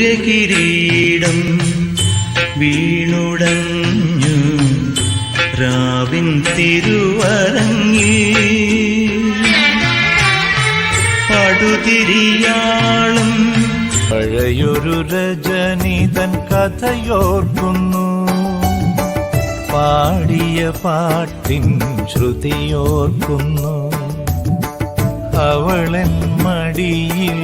സൂര്യകിരീടം വീണുടഞ്ഞു രാവിൻ തിരുവരങ്ങിൽ പടുതിരിയാളും പഴയൊരു രജനീതൻ കഥയോർക്കുന്നു, പാടിയ പാട്ടിൻ ശ്രുതിയോർക്കുന്നു. അവളൻ മടിയിൽ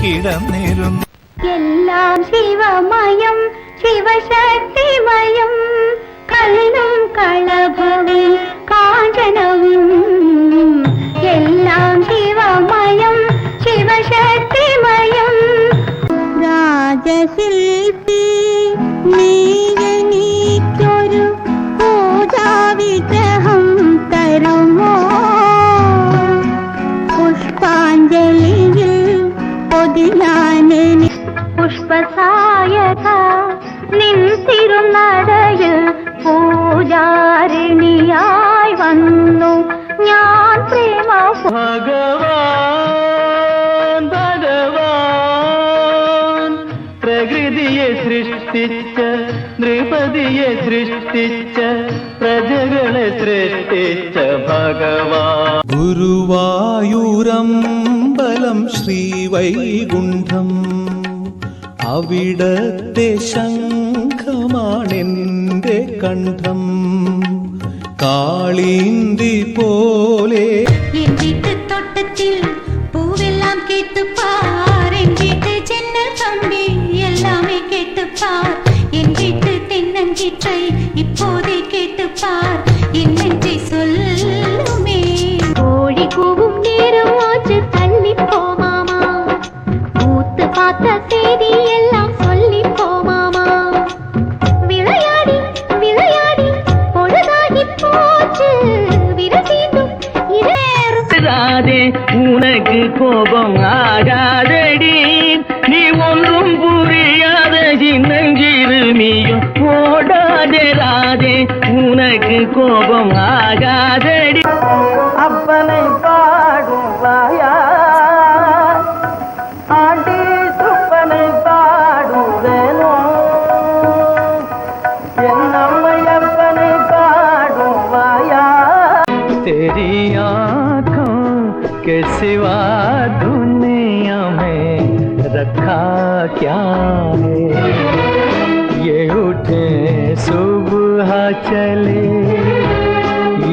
കിടന്നിരുന്നു. എല്ലാം ശിവമയം ശിവശക്തിമയം, കല്ലും കളഭവും കാഞ്ചനവും. എല്ലാം ശിവമയം ശിവശക്തിമയം. രാജശില്പി നീയനീക്കൊരു പൂജാവിഗ്രഹം തരുമോ? പുഷ്പാഞ്ജലിയിൽ പൊതിയാനെ പുഷ്പസായക നിൻ തിരുനടയിൽ പൂജാരിണിയായി വന്നു ഞാൻ പ്രേമ. ഭഗവാൻ ഭഗവാൻ പ്രകൃതിയെ സൃഷ്ടിച്ച നൃപതിയെ സൃഷ്ടിച്ച പ്രജകളെ സൃഷ്ടിച്ച ഭഗവാൻ. ഗുരുവായൂരമ്പലം ശ്രീവൈകുണ്ഠം, അവിടത്തെ ശംഖമാണെന്റെ കണ്ഠം. കാളീന്തി പോലെ എൻ വീട്ട് തോട്ടത്തിൽ പൂവെല്ലാം കേട്ടുപ്പാർ, എൻ വീട്ട് ജന്നൽ കമ്പി எல்லாமே கேட்டுப்பார், என் வீட்டு தென்னங்கீற்றை இப்போதே கேட்டுப்பார், என் நெஞ்சை சொல்லுமே. கோழி கூவும் நேரம் ஆச்சு தள்ளி போமாமா, மூத்து பார்த்த செய்தி எல்லாம் சொல்லி போமாமா. விளையாடி விளையாடி பொழுதாகி போச்சு விரதீண்டும் ராதே உனக்கு கோபம் ஆகாதடி, நீ ஒன்றும் புரியாத சின்னஞ்சிறுமியும் ஓடாதே ராதே உனக்கு கோபம் ஆகாதடி. அப்பனை பாடுவாயா ஆண்டி சுப்பனை பாடுவேனோ, என் அம்மையப்பனை பாடுவாயா. तेरी आँखों के सिवा दुनिया में रखा क्या है, ये उठे सुबह चले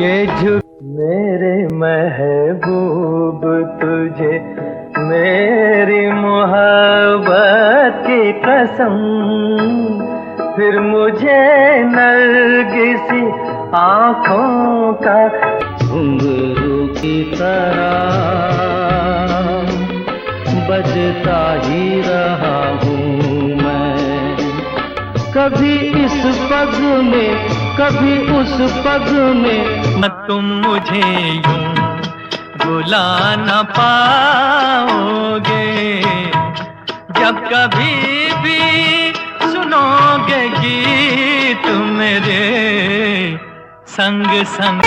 ये झुक. मेरे महबूब तुझे मेरी मोहब्बत की कसम, फिर मुझे नरगिसी आँखों का घुंघरू की तरह बजता ही रहा हूँ मैं. कभी इस पग में कभी उस पग में, न तुम मुझे यूं बुला न पाओगे. जब कभी भी सुनोगे गीत मेरे संग संग.